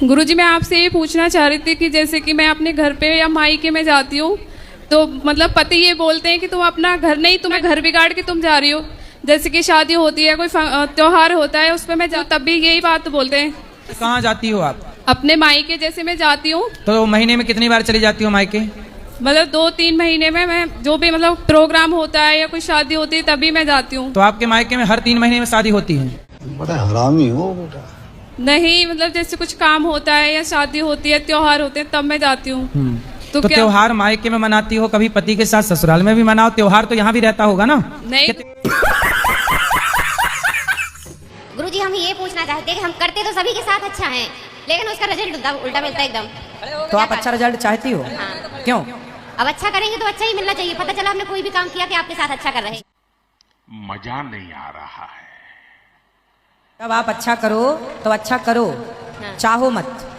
गुरुजी, मैं आपसे ये पूछना चाह रही थी कि जैसे कि मैं अपने घर पे या मायके में जाती हूँ तो मतलब पति ये बोलते हैं कि तुम अपना घर नहीं, तुम्हें घर बिगाड़ के तुम जा रही हो। जैसे कि शादी होती है, कोई त्योहार होता है, उस पर मैं तब भी यही बात बोलते हैं। कहाँ जाती हो आप? अपने मायके जैसे मैं जाती हूँ। तो महीने में कितनी बार चली जाती हो मायके? मतलब 2-3 महीने में मैं जो भी मतलब प्रोग्राम होता है या कोई शादी होती है तभी मैं जाती हूँ। तो आपके मायके में हर 3 महीने में शादी होती है? बड़ा हरामी हो बेटा। नहीं, मतलब जैसे कुछ काम होता है या शादी होती है, त्योहार होते हैं, तब मैं जाती हूँ। तो त्योहार मायके में मनाती हो, कभी पति के साथ ससुराल में भी मनाओ, त्योहार तो यहाँ भी रहता होगा ना? नहीं। गुरुजी, हम ये पूछना चाहते हैं कि हम करते तो सभी के साथ अच्छा है, लेकिन उसका रिजल्ट उल्टा मिलता है एकदम। तो आप अच्छा रिजल्ट चाहती हो? हाँ। क्यों? अब अच्छा करेंगे तो अच्छा ही मिलना चाहिए। पता चला आपने कोई भी काम किया कि आपके साथ अच्छा कर रहे हैं, मजा नहीं आ रहा है। जब आप अच्छा करो तो अच्छा करो, चाहो मत।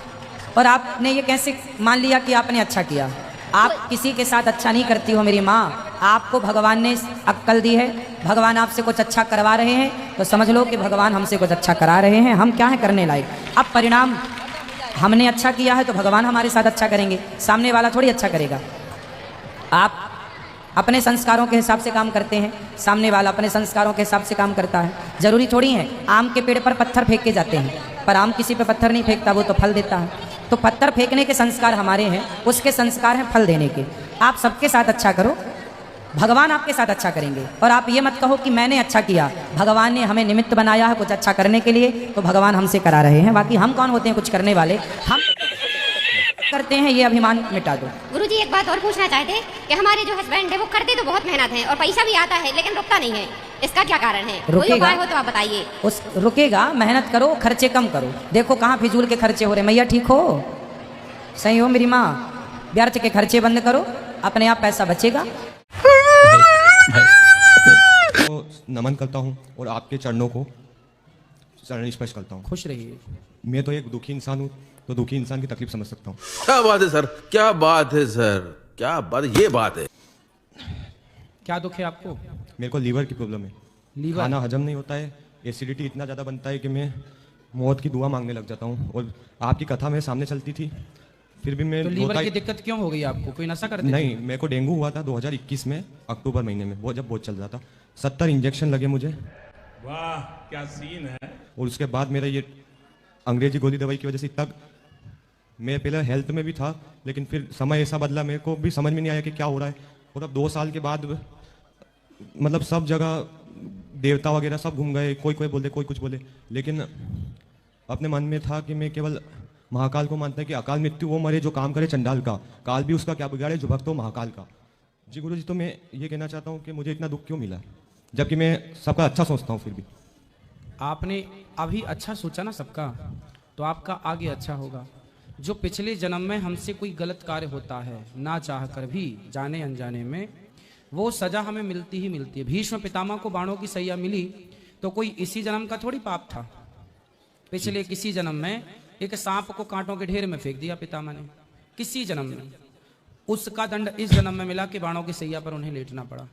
और आपने ये कैसे मान लिया कि आपने अच्छा किया? आप किसी के साथ अच्छा नहीं करती हो मेरी माँ। आपको भगवान ने अक्ल दी है, भगवान आपसे कुछ अच्छा करवा रहे हैं तो समझ लो कि भगवान हमसे कुछ अच्छा करा रहे हैं। हम क्या है करने लायक? अब परिणाम, हमने अच्छा किया है तो भगवान हमारे साथ अच्छा करेंगे, सामने वाला थोड़ी अच्छा करेगा। आप अपने संस्कारों के हिसाब से काम करते हैं, सामने वाला अपने संस्कारों के हिसाब से काम करता है। जरूरी थोड़ी है आम के पेड़ पर पत्थर फेंक के जाते हैं, पर आम किसी पे पत्थर नहीं फेंकता, वो तो फल देता है। तो पत्थर फेंकने के संस्कार हमारे हैं, उसके संस्कार हैं फल देने के। आप सबके साथ अच्छा करो, भगवान आपके साथ अच्छा करेंगे। और आप ये मत कहो कि मैंने अच्छा किया, भगवान ने हमें निमित्त बनाया है कुछ अच्छा करने के लिए, तो भगवान हमसे करा रहे हैं। बाकी हम कौन होते हैं कुछ करने वाले? हम करते हैं, ये अभिमान मिटा दो। गुरुजी, एक बात और पूछना चाहते हैं कि हमारे जो हस्बैंड है वो करते तो बहुत मेहनत है और पैसा भी आता है, लेकिन रुकता नहीं है, इसका क्या कारण है? कोई उपाय हो तो आप बताइए। उस रुकेगा, मेहनत करो, खर्चे कम करो। देखो कहाँ फिजूल के खर्चे हो रहे। मैया ठीक हो? सही हो मेरी माँ? व्यर्थ के खर्चे बंद करो, अपने आप पैसा बचेगा। तो नमन करता हूँ और आपके चरणों को चरण स्पर्श करता हूँ। खुश रहिए। मैं तो एक दुखी इंसान हूँ, तो दुखी इंसान की तकलीफ समझ सकता हूँ। क्या बात है सर, क्या बात है सर, क्या बात, ये बात है। क्या दुख है आपको? मेरे को लीवर की प्रॉब्लम है। लीवर? खाना हजम नहीं होता है, एसिडिटी इतना ज़्यादा बनता है कि मैं मौत की दुआ मांगने लग जाता हूँ। और आपकी कथा मेरे सामने चलती थी, फिर भी मैं तो लीवर की दिक्कत क्यों हो गई आपको? कोई नशा करते? नहीं, मेरे को डेंगू हुआ था 2021 में अक्टूबर महीने में, वो जब बहुत चल रहा था। 70 इंजेक्शन लगे मुझे। वाह क्या सीन है। और उसके बाद मेरा ये अंग्रेजी गोली दवाई की वजह से तक मैं पहले हेल्थ में भी था, लेकिन फिर समय ऐसा बदला, मेरे को भी समझ में नहीं आया कि क्या हो रहा है। और अब 2 साल के बाद मतलब सब जगह देवता वगैरह सब घूम गए, कोई कोई बोले, कोई कुछ बोले, लेकिन अपने मन में था कि मैं केवल महाकाल को मानता है कि अकाल मृत्यु वो मरे जो काम करे चंडाल का, काल भी उसका क्या बिगाड़े जो भक्त हो महाकाल का। जी गुरु जी, तो मैं ये कहना चाहता हूँ कि मुझे इतना दुख क्यों मिला, जबकि मैं सबका अच्छा सोचता हूँ। फिर भी आपने अभी अच्छा सोचा ना सबका, तो आपका आगे अच्छा होगा। जो पिछले जन्म में हमसे कोई गलत कार्य होता है, ना चाह कर भी, जाने अनजाने में, वो सजा हमें मिलती ही मिलती है। भीष्म पितामह को बाणों की सैया मिली तो कोई इसी जन्म का थोड़ी पाप था। पिछले किसी जन्म में एक सांप को कांटों के ढेर में फेंक दिया पितामह ने, किसी जन्म में। उसका दंड इस जन्म में मिला कि बाणों की सैया पर उन्हें लेटना पड़ा।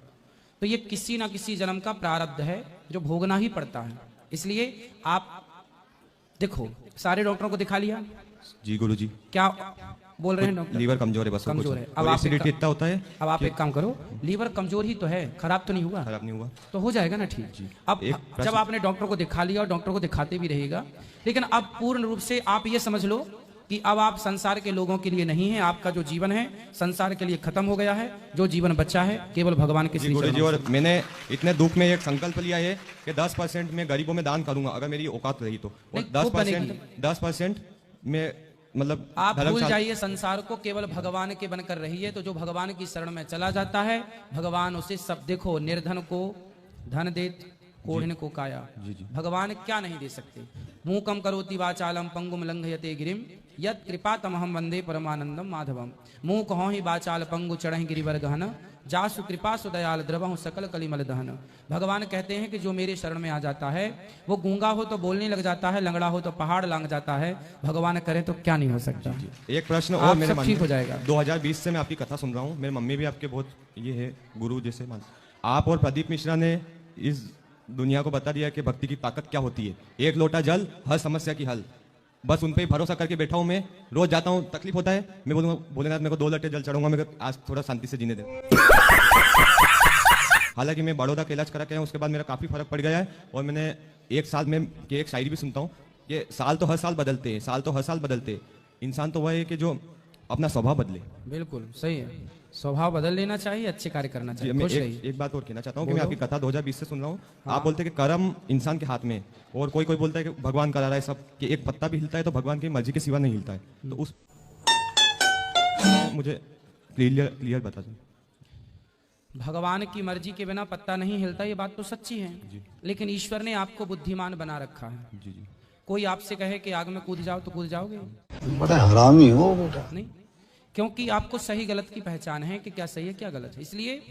तो ये किसी ना किसी जन्म का प्रारब्ध है जो भोगना ही पड़ता है। इसलिए आप देखो, सारे डॉक्टरों को दिखा लिया? जी गुरु जी। क्या बोल रहे हैं डॉक्टर? लीवर कमजोर है, बस कमजोर है। अब एसिडिटी इतना होता है। अब आप एक काम करो, लीवर कमजोर ही तो है, खराब तो नहीं हुआ? खराब नहीं हुआ तो हो जाएगा ना ठीक जी। अब जब आपने डॉक्टर को दिखा लिया और डॉक्टर को दिखाते भी रहेगा, लेकिन अब पूर्ण रूप से आप ये समझ लो कि अब आप संसार के लोगों के लिए नहीं है। आपका जो जीवन है संसार के लिए खत्म हो गया है। जो जीवन बचा है केवल भगवान के श्री चरणों। और मैंने इतने दुख में एक संकल्प लिया है कि 10% मैं गरीबों में दान करूंगा, अगर मेरी औकात रही तो। और 10% मैं मतलब आप भूल जाइए संसार को, केवल भगवान के बनकर रहिए। तो जो भगवान की शरण में चला जाता है, भगवान उसे सब, देखो, निर्धन को धन देत, कोढ़िन को काया। भगवान क्या नहीं दे सकते? मूकम करोति वाचालम पंगुम लंघयते गिरिम यत् कृपा तमहम वंदे परमानंदम माधवम। मुंह कहो ही बाचाल पंगु चढ़हि गिरिवर गहन जासु कृपा सुदयाल द्रवहु सकल कलिमल दहन। भगवान कहते हैं कि जो मेरे शरण में आ जाता है वो गूंगा हो तो बोलने लग जाता है, लंगड़ा हो तो पहाड़ लांग जाता है। भगवान करे तो क्या नहीं हो सकता। एक प्रश्न और मेरे मन ठीक हो में, जाएगा। 2020 से मैं आपकी कथा सुन रहा हूँ, मेरी मम्मी भी आपके बहुत ये है गुरु जैसे मान। आप और प्रदीप मिश्रा ने इस दुनिया को बता दिया कि भक्ति की ताकत क्या होती है। एक लोटा जल हर समस्या की हल। बस उन पे ही भरोसा करके बैठा हूँ। मैं रोज जाता हूँ, तकलीफ होता है, मैं बोलूँगा भोलेनाथ मेरे को 2 लट्टे जल चढ़ूंगा, मेरे को आज थोड़ा शांति से जीने दे। हालांकि मैं बड़ौदा का इलाज करा के आया हूं, उसके बाद मेरा काफ़ी फर्क पड़ गया है। और मैंने 1 साल में कि एक शायरी भी सुनता हूँ कि साल तो हर साल बदलते हैं, साल तो हर साल बदलते हैं। इंसान तो वह है कि जो अपना स्वभाव बदले। बिल्कुल सही है, स्वभाव बदल लेना चाहिए, अच्छे कार्य करना चाहिए। मैं खुश रहिए। एक बात और कहना चाहता हूँ कि मैं आपकी कथा 2020 से सुन रहा हूँ। आप बोलते हैं कि कर्म इंसान के हाथ में है, और कोई कोई बोलता है कि भगवान करा रहा है सब, कि एक पत्ता भी हिलता है तो भगवान की मर्जी के सिवा नहीं हिलता है। तो उस मुझे क्लियर बता दें। भगवान की मर्जी के बिना पत्ता नहीं हिलता, ये बात तो सच्ची है, लेकिन ईश्वर ने आपको बुद्धिमान बना रखा है। जी। कोई आपसे कहे कि आग में कूद जाओ तो कूद जाओगे? बड़ा हरामी हो बेटा। नहीं, क्योंकि आपको सही गलत की पहचान है कि क्या सही है क्या गलत है। इसलिए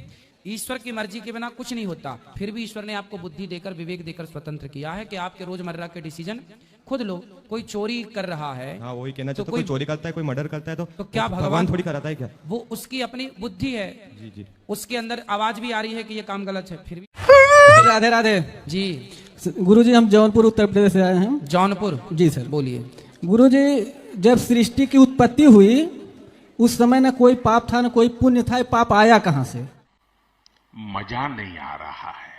ईश्वर की मर्जी के बिना कुछ नहीं होता। फिर भी ईश्वर ने आपको बुद्धि देकर, विवेक देकर स्वतंत्र किया है कि आपके रोजमर्रा के डिसीजन खुद लो। कोई चोरी कर रहा है, हाँ वही कहना चाहता हूँ, तो कोई चोरी करता है, कोई मर्डर करता है तो क्या भगवान थोड़ी कराता है क्या? वो उसकी अपनी बुद्धि है। जी जी। उसके अंदर आवाज भी आ रही है कि ये काम गलत है, फिर भी। राधे राधे जी गुरुजी, हम जौनपुर उत्तर प्रदेश से आए हैं। जौनपुर? जी सर। बोलिए। गुरुजी, जब सृष्टि की उत्पत्ति हुई उस समय न कोई पाप था न कोई पुण्य था, पाप आया कहां से? मजा नहीं आ रहा है।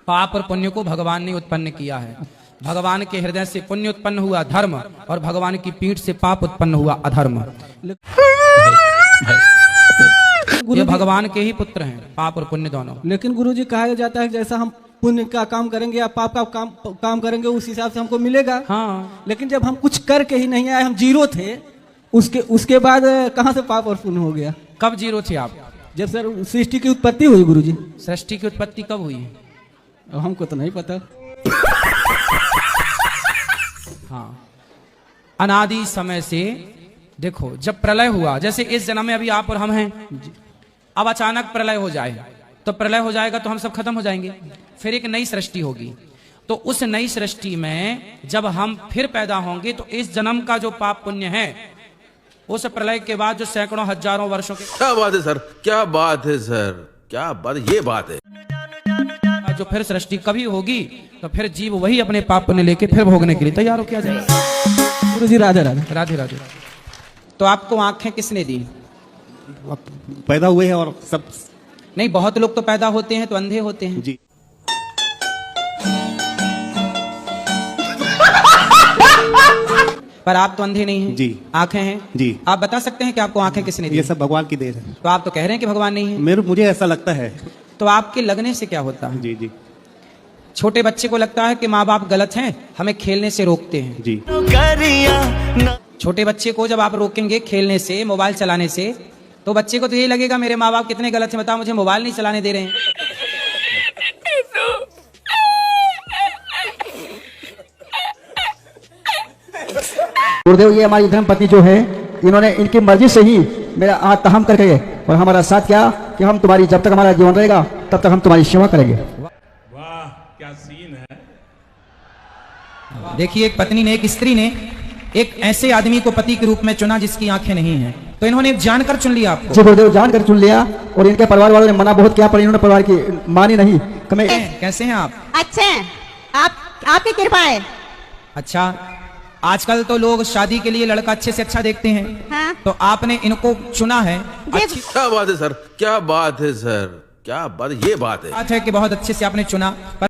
पाप और पुण्य को भगवान ने उत्पन्न किया है। भगवान के हृदय से पुण्य उत्पन्न हुआ धर्म, और भगवान की पीठ से पाप उत्पन्न हुआ अधर्म। ये भगवान के ही पुत्र हैं, पाप और पुण्य दोनों। लेकिन गुरुजी, कहा जाता है कि जैसा हम पुण्य का काम करेंगे या पाप का काम करेंगे उस हिसाब से हमको मिलेगा। हाँ, लेकिन जब हम कुछ करके ही नहीं आए, हम जीरो थे, उसके बाद कहां से पाप और पुण्य हो गया? कब जीरो थे आप? जब सर सृष्टि की उत्पत्ति हुई गुरुजी। सृष्टि की उत्पत्ति कब हुई? हमको तो नहीं पता। हाँ, अनादि समय से। देखो, जब प्रलय हुआ, जैसे इस जन्म में अभी आप और हम हैं, अब अचानक प्रलय हो जाए तो प्रलय हो जाएगा तो हम सब खत्म हो जाएंगे, फिर एक नई सृष्टि होगी। तो उस नई सृष्टि में जब हम फिर पैदा होंगे तो इस जन्म का जो पाप पुण्य है, उस प्रलय के बाद जो सैकड़ों हजारों वर्षों के, क्या बात है सर, क्या बात है सर, क्या बात, ये बात है। जो फिर सृष्टि कभी होगी तो फिर जीव वही अपने पाप पुण्य लेके फिर भोगने के लिए तैयार हो किया जाएगा। गुरुजी राधे राधे। राधे राधे। तो आपको आंखें किसने दी? पैदा हुए हैं और सब नहीं, बहुत लोग तो पैदा होते हैं तो अंधे होते हैं। जी। पर आप तो अंधे नहीं हैं। जी। आंखें हैं। जी। आप बता सकते हैं कि आपको आंखें किसने दी? ये सब भगवान की देन है। तो आप तो कह रहे हैं कि भगवान नहीं है। मुझे ऐसा लगता है। तो आपके लगने से क्या होता है? जी जी। छोटे बच्चे को लगता है कि माँ बाप गलत हैं, हमें खेलने से रोकते हैं। जी। छोटे बच्चे को जब आप रोकेंगे खेलने से, मोबाइल चलाने से, तो बच्चे को तो यही लगेगा मेरे माँ बाप कितने गलत हैं, बताओ मुझे मोबाइल नहीं चलाने दे रहे हैं। गुरुदेव, ये हमारी धर्म पत्नी जो है, इन्होंने इनकी मर्जी से ही मेरा आत्महम करके गए और हमारा साथ किया कि हम तुम्हारी, जब तक हमारा जीवन रहेगा तब तक हम तुम्हारी सेवा करेंगे। वाह क्या सीन है। देखिए, एक पत्नी ने, एक स्त्री ने एक ऐसे आदमी को पति के रूप में चुना जिसकी आंखें नहीं हैं, तो इन्होंने जानकर चुन लिया आपको। जी गुरुदेव, जानकर चुन लिया, और इनके परिवार वालों ने मना बहुत किया पर इन्होंने परिवार की मानी नहीं। कैसे हैं आप? अच्छे, आपकी कृपा है। अच्छा, आजकल तो लोग शादी के लिए लड़का अच्छे से अच्छा देखते हैं। हाँ। तो आपने इनको चुना है। अच्छी क्या बात है सर, क्या बात है सर, क्या बात, ये बात है। बात है कि बहुत अच्छे से आपने चुना।